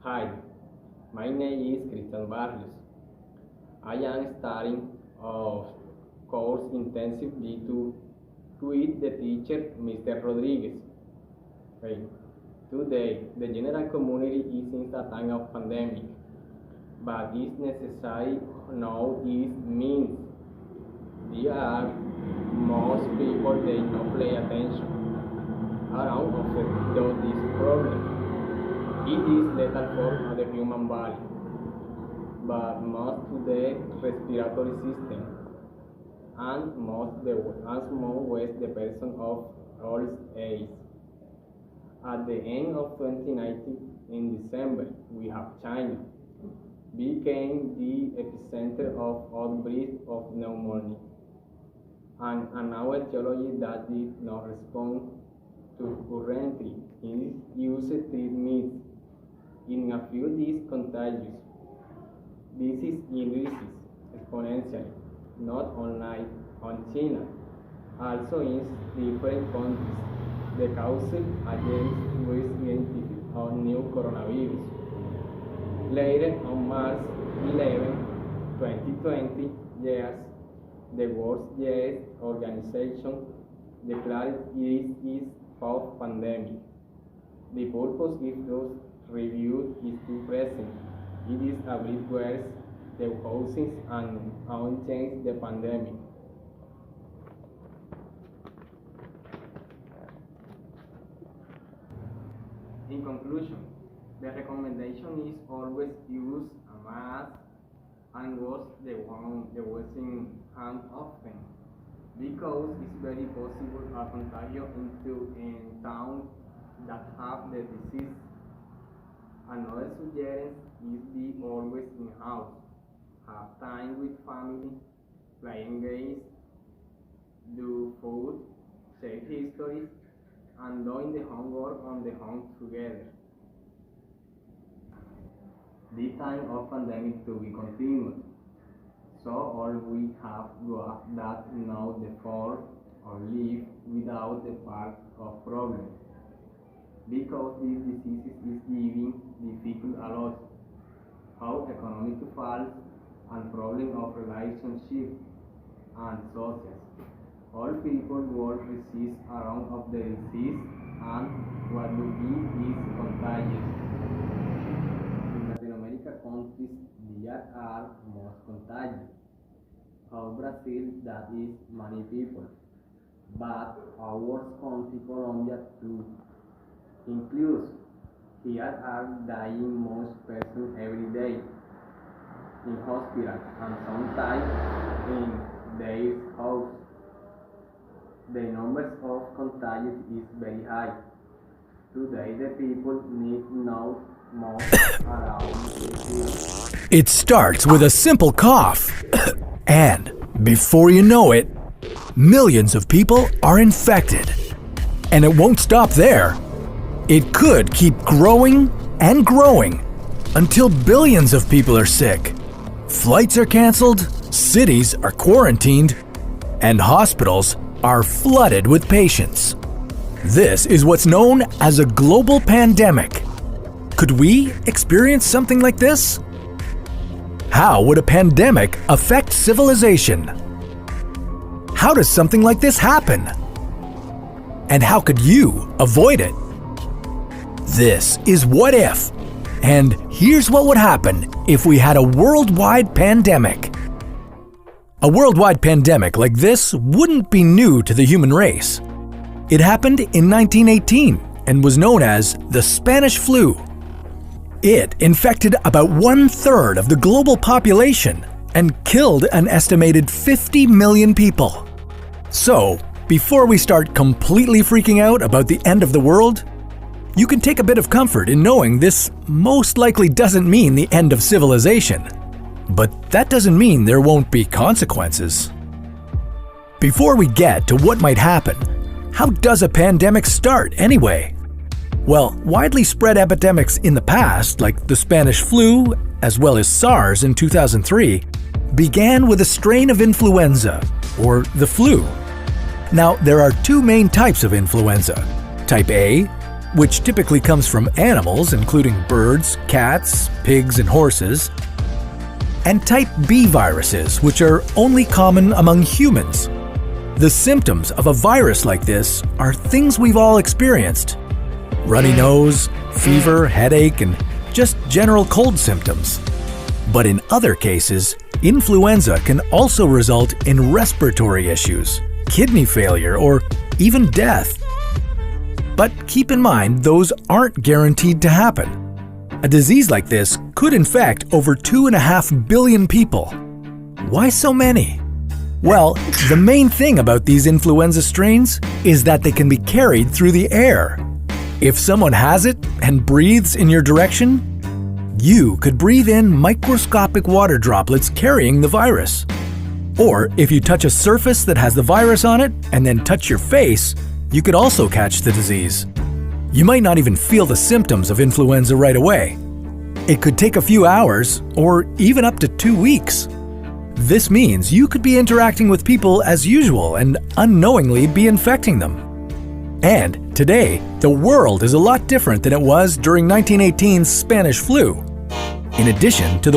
Hi, my name is Cristian Barrios. I am studying of course intensively with the teacher Mr. Rodriguez. Okay. Today, the general community is in a time of pandemic, but it's necessary now is means. There are most people they not pay attention around of this problem. It is lethal for the human body, but most to the respiratory system, and most with the person of old age. At the end of 2019, in December, we have China became the epicenter of outbreak of pneumonia, and another etiology that did not respond to currently used treatments. In a few days contagious. This is increases exponentially, not only on China, also in different countries. The causal agents was identified on new coronavirus. Later, on March 11, 2020, the World Health Organization declared it is post-pandemic. The purpose is to review is to present. It is a bit worse the causes and change the pandemic. In conclusion, the recommendation is always use a mask and wash the washing hand often because it's very possible a contagion into in town that have the disease. Another suggestion is be always in house, have time with family, playing games, do food, share histories, and doing the homework on the home together. The time of pandemic to be continued, so all we have got that now the fall or live without the part of problem. Because these diseases is giving difficult a lot. How economic falls and problem of relationship and social. All people will resist around of the disease and what do be is contagious. In Latin America countries there are most contagious. How Brazil that is many people. But our country Colombia too. Includes here are dying most persons every day in hospital and sometimes in their house. The numbers of contagious is very high. Today the people need now more around. It starts with a simple cough. And before you know it, millions of people are infected. And it won't stop there. It could keep growing and growing until billions of people are sick. Flights are canceled, cities are quarantined, and hospitals are flooded with patients. This is what's known as a global pandemic. Could we experience something like this? How would a pandemic affect civilization? How does something like this happen? And how could you avoid it? This is What If, and here's what would happen if we had a worldwide pandemic. A worldwide pandemic like this wouldn't be new to the human race. It happened in 1918 and was known as the Spanish flu. It infected about 1/3 of the global population and killed an estimated 50 million people. So, before we start completely freaking out about the end of the world, you can take a bit of comfort in knowing this most likely doesn't mean the end of civilization. But that doesn't mean there won't be consequences. Before we get to what might happen, how does a pandemic start anyway? Well, widely spread epidemics in the past, like the Spanish flu, as well as SARS in 2003, began with a strain of influenza, or the flu. Now, there are two main types of influenza. Type A, which typically comes from animals including birds, cats, pigs, and horses, and type B viruses, which are only common among humans. The symptoms of a virus like this are things we've all experienced: runny nose, fever, headache, and just general cold symptoms. But in other cases, influenza can also result in respiratory issues, kidney failure, or even death. But keep in mind, those aren't guaranteed to happen. A disease like this could infect over 2.5 billion people. Why so many? Well, the main thing about these influenza strains is that they can be carried through the air. If someone has it and breathes in your direction, you could breathe in microscopic water droplets carrying the virus. Or if you touch a surface that has the virus on it and then touch your face, you could also catch the disease. You might not even feel the symptoms of influenza right away. It could take a few hours or even up to 2 weeks. This means you could be interacting with people as usual and unknowingly be infecting them. And today, the world is a lot different than it was during 1918's Spanish flu. In addition to the